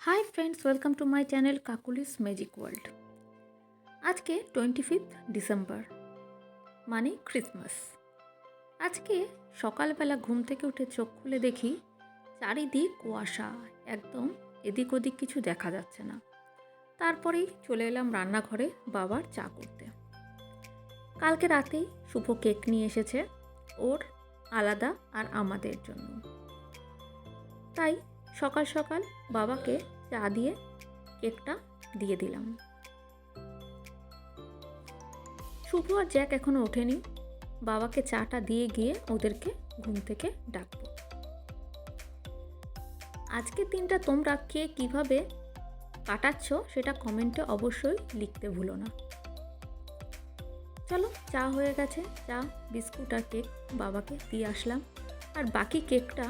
Hi friends, welcome to my channel Kokkalis magic world. আজকে 25 December, মানে Christmas. আজকে সকালবেলা ঘুম থেকে উঠে চোখ খুলে দেখি চারিদিক কুয়াশা, একদম এদিক ওদিক কিছু দেখা যাচ্ছে না। তারপরেই চলে এলাম রান্নাঘরে বাবার চা করতে। কালকে রাতেই শুভ কেক নিয়ে এসেছে, ওর আলাদা আর আমাদের জন্য। তাই সকাল সকাল বাবাকে চা দিয়ে কেকটা দিয়ে দিলাম। শুভ আর জ্যাক এখনো ওঠেনি, বাবাকে চাটা দিয়ে গিয়ে ওদেরকে ঘুম থেকে ডাকবো। আজকের দিনটা তোমরা কে কিভাবে কাটাচ্ছ সেটা কমেন্টে অবশ্যই লিখতে ভুলো না। চলো, চা হয়ে গেছে, চা বিস্কুট আর কেক বাবাকে দিয়ে আসলাম। আর বাকি কেকটা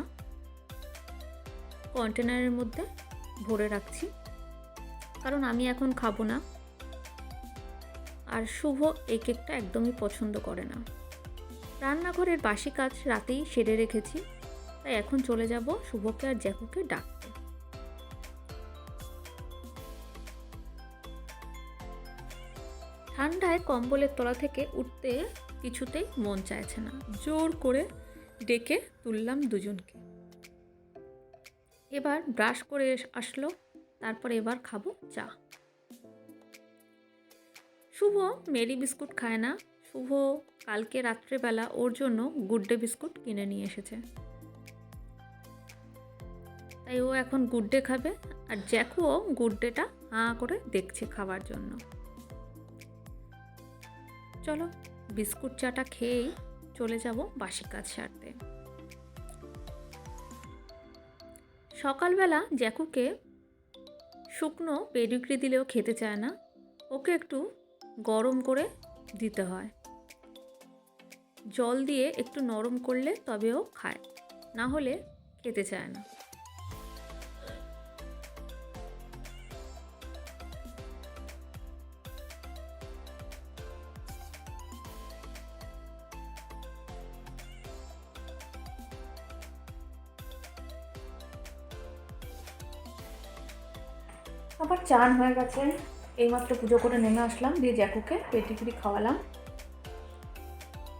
কন্টেনারের মধ্যে ভরে রাখছি, কারণ আমি এখন খাবো না, আর শুভ এই কেকটা একদমই পছন্দ করে না। রান্নাঘরের বাসি কাজ রাতেই সেরে রেখেছি, তাই এখন চলে যাব শুভকে আর জ্যাকুকে ডাকতে। ঠান্ডায় কম্বলের তলা থেকে উঠতে কিছুতেই মন চাইছে না, জোর করে ডেকে তুললাম দুজনকে। এবার ব্রাশ করে আসলো, তারপর এবার খাবো চা। শুভ মেরি বিস্কুট খায় না। শুভ কালকে রাত্রেবেলা ওর জন্য গুড ডে বিস্কুট কিনে নিয়ে এসেছে, তাই ও এখন গুড ডে খাবে। আর জ্যাকুও গুড ডেটা হাঁ করে দেখছে খাবার জন্য। চলো, বিস্কুট চাটা খেয়েই চলে যাব বাসি কাজ সারতে। সকালবেলা জ্যাকুকে শুকনো পেডিগ্রি দিলেও খেতে চায় না, ওকে একটু গরম করে দিতে হয়। জল দিয়ে একটু নরম করলে তবেও খায়, না হলে খেতে চায় না। আবার চান হয়ে গেছে, এইমাত্র পুজো করে নেমে আসলাম, দিয়ে জ্যাকুকে পেটিকুড়ি খাওয়ালাম।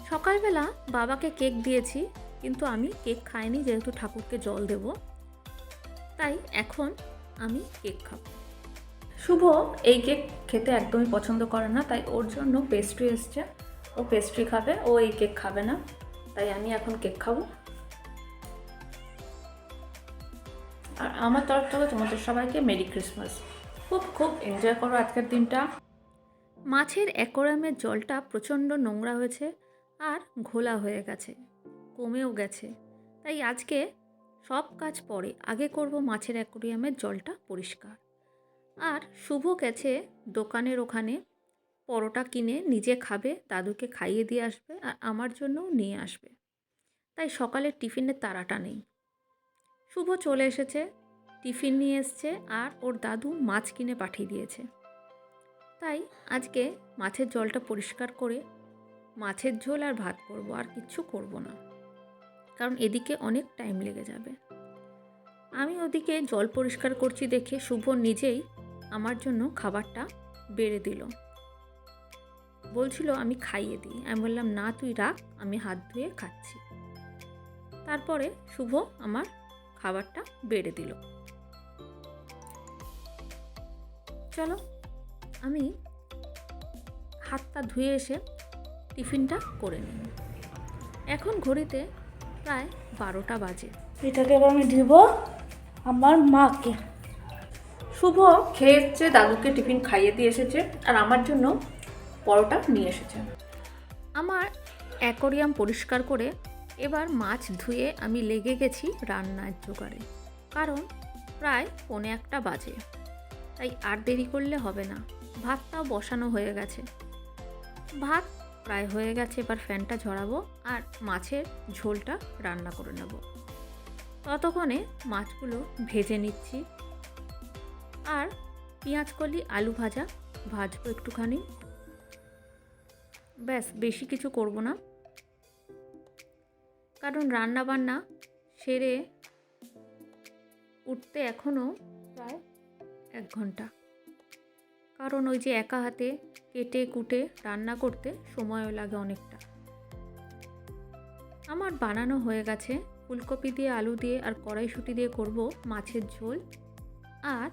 সকালবেলা বাবাকে কেক দিয়েছি, কিন্তু আমি কেক খাইনি, যেহেতু ঠাকুরকে জল দেব, তাই এখন আমি কেক খাবো। শুভ এই কেক খেতে একদমই পছন্দ করে না, তাই ওর জন্য পেস্ট্রি এসছে, ও পেস্ট্রি খাবে, ও এই কেক খাবে না, তাই আমি এখন কেক খাবো। আর আমার তরফ থেকে তোমাদের সবাইকে মেরি ক্রিসমাস। খুব খুব এনজয় করো আজকের দিনটা। মাছের অ্যাকোয়ারিয়ামের জলটা প্রচণ্ড নোংরা হয়েছে আর ঘোলা হয়ে গেছে, কমেও গেছে, তাই আজকে সব কাজ পরে আগে করব মাছের অ্যাকোয়ারিয়ামের জলটা পরিষ্কার। আর শুভ গেছে দোকানের ওখানে পরোটা কিনে নিজে খাবে, দাদুকে খাইয়ে দিয়ে আসবে, আর আমার জন্যও নিয়ে আসবে, তাই সকালের টিফিনের তাড়াটা নেই। শুভ চলে এসেছে, টিফিন নিয়ে এসছে, আর ওর দাদু মাছ কিনে পাঠিয়ে দিয়েছে। তাই আজকে মাছের জলটা পরিষ্কার করে মাছের ঝোল আর ভাত করব, আর কিচ্ছু করব না, কারণ এদিকে অনেক টাইম লেগে যাবে। আমি ওদিকে জল পরিষ্কার করছি দেখে শুভ নিজেই আমার জন্য খাবারটা বেড়ে দিল, বলছিল আমি খাইয়ে দিই। আমি বললাম না, তুই রাখ, আমি হাত ধুয়ে খাচ্ছি। তারপরে শুভ আমার খাবারটা বেড়ে দিল। চলো, আমি হাতটা ধুয়ে এসে টিফিনটা করে নিই। এখন ঘড়িতে প্রায় 12টা বাজে। এটাকে এবার আমি দিব আমার মাকে। শুভ খেয়ে এসছে, দাদুকে টিফিন খাইয়ে দিয়ে এসেছে, আর আমার জন্য পরোটা নিয়ে এসেছে। আমার অ্যাকোয়ারিয়াম পরিষ্কার করে এবার মাছ ধুয়ে আমি লেগে গেছি রান্নার জোগাড়ে, কারণ প্রায় 1:45 বাজে, তাই আর দেরি করলে হবে না। ভাতটাও বসানো হয়ে গেছে, ভাত প্রায় হয়ে গেছে, এবার ফ্যানটা ঝরাবো আর মাছের ঝোলটা রান্না করে নেব। ততক্ষণে মাছগুলো ভেজে নিচ্ছি, আর পেঁয়াজ কলি আলু ভাজা ভাজবো একটুখানি, ব্যাস, বেশি কিছু করব না, কারণ রান্না বান্না সেরে উঠতে এখনও প্রায় 1 ঘন্টা, কারণ ওই যে একা হাতে কেটে কুটে রান্না করতে সময়ও লাগে অনেকটা। আমার বানানো হয়ে গেছে। ফুলকপি দিয়ে, আলু দিয়ে আর কড়াইশুঁটি দিয়ে করব মাছের ঝোল, আর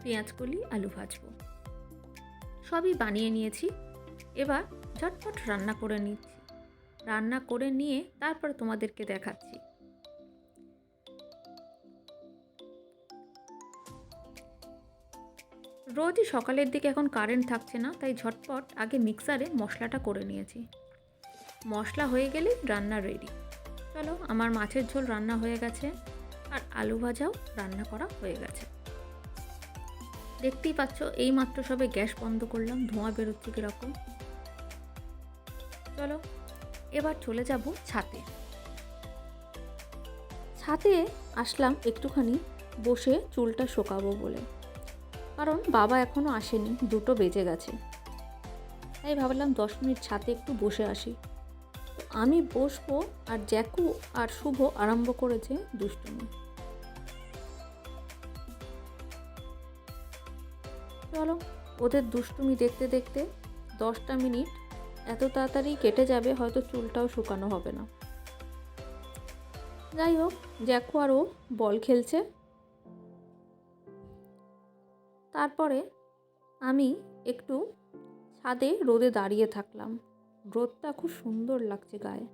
পেঁয়াজকলি আলু ভাজবো। সবই বানিয়ে নিয়েছি, এবার ঝটপট রান্না করে নিচ্ছি। রান্না করে নিয়ে তারপর তোমাদেরকে দেখাচ্ছি। রোজই সকালের দিকে এখন কারেন্ট থাকছে না, তাই ঝটপট আগে মিক্সারে মশলাটা করে নিয়েছি। মশলা হয়ে গেলেই রান্না রেডি। চলো, আমার মাছের ঝোল রান্না হয়ে গেছে আর আলু ভাজাও রান্না করা হয়ে গেছে। দেখতেই পাচ্ছ, এই মাত্র সবে গ্যাস বন্ধ করলাম, ধোঁয়া বেরোচ্ছে কীরকম। চলো এবার চলে যাব ছাদে। ছাদে আসলাম একটুখানি বসে চুলটা শোকাবো বলে, কারণ বাবা এখনও আসেনি, 2টো বেজে গেছে। তাই ভাবলাম 10 মিনিট ছাদে একটু বসে আসি। তো আমি বসবো আর জ্যাকু আর শুভ আরম্ভ করেছে দুষ্টুমি। চলো, ওদের দুষ্টুমি দেখতে দেখতে 10টা মিনিট এত তাড়াতাড়ি কেটে যাবে, হয়তো চুলটাও শুকানো হবে না। যাই হোক, জ্যাকু আর ও বল খেলছে। তারপরে আমি একটু ছাদে রোদে দাঁড়িয়ে থাকলাম। রোদটা খুব সুন্দর লাগছে গায়ে।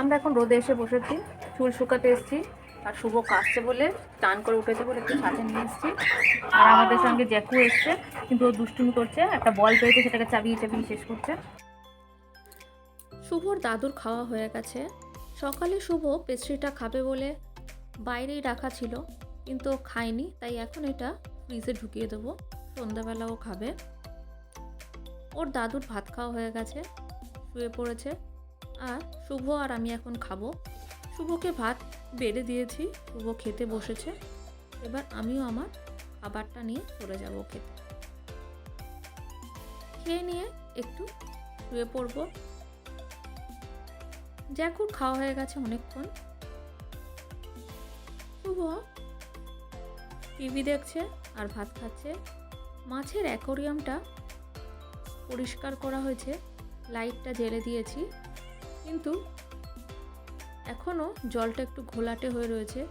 আমরা এখন রোদে এসে বসেছি, চুল শুকাতে এসেছি, আর শুভ কাশছে বলে, স্নান করে উঠেছে বলে একটু সাথে নিয়ে এসেছি। আর আমাদের সঙ্গে জ্যাকু এসছে, কিন্তু ও দুষ্টুমি করছে, একটা বল পেয়েছে, সেটাকে চাবিয়ে চাবিয়ে শেষ করছে। শুভর দাদুর খাওয়া হয়ে গেছে। সকালে শুভ পেস্ট্রিটা খাবে বলে বাইরেই রাখা ছিল, কিন্তু ও খায়নি, তাই এখন এটা ফ্রিজে ঢুকিয়ে দেবো, সন্ধ্যাবেলাও খাবে। ওর দাদুর ভাত খাওয়া হয়ে গেছে, শুয়ে পড়েছে, আর শুভ আর আমি এখন খাবো। শুভকে ভাত বেড়ে দিয়েছি, শুভ খেতে বসেছে। এবার আমিও আমার খাবারটা নিয়ে চলে যাব খেতে। খেয়ে নিয়ে একটু শুয়ে পড়বো। জ্যাকুর খাওয়া হয়ে গেছে অনেকক্ষণ। শুভ টিভি দেখছে আর ভাত খাচ্ছে। মাছের অ্যাকোরিয়ামটা পরিষ্কার করা হয়েছে, লাইটটা জ্বেলে দিয়েছি, কিন্তু এখনও জলটা একটু ঘোলাটে হয়ে রয়েছে,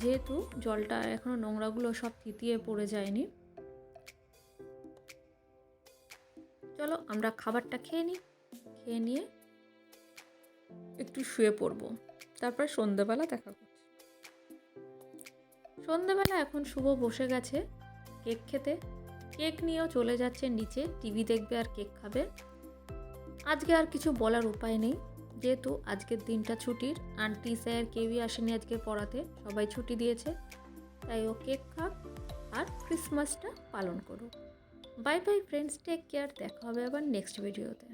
যেহেতু জলটা এখনও নোংরাগুলো সব থিতিয়ে পড়ে যায়নি। চলো আমরা খাবারটা খেয়ে নিই, খেয়ে নিয়ে একটু শুয়ে পড়বো, তারপর সন্ধ্যাবেলা দেখা করছি। সন্ধ্যাবেলা এখন শুভ বসে গেছে কেক খেতে। কেক নিয়েও চলে যাচ্ছে নিচে, টিভি দেখবে আর কেক খাবে। আজকে আর কিছু বলার উপায় নেই, যেহেতু আজকের দিনটা ছুটির, আন্টি স্যার কেউই আসেনি আজকে পড়াতে, সবাই ছুটি দিয়েছে, তাই ও কেক খাক আর ক্রিসমাসটা পালন করুক। Bye bye friends, take care, দেখা হবে আবার নেক্সট ভিডিওতে।